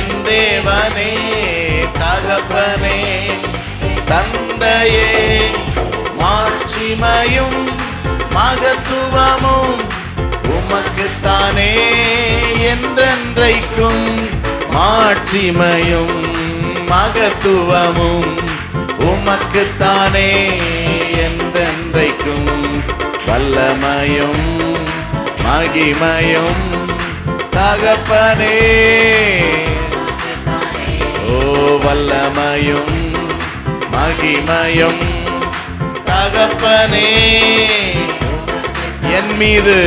என் தேவனே தகப்பனே தந்தையே, மாட்சிமையும் மகத்துவமும் உமக்குத்தானே என்றென்றைக்கும். மாட்சிமையும் மகத்துவமும் உமக்குத்தானே என்றென்றைக்கும். வல்லமையும் மகிமையும் தகப்பனே, ஓ வல்லமையும் மகிமையும் தகப்பனே, என் மீது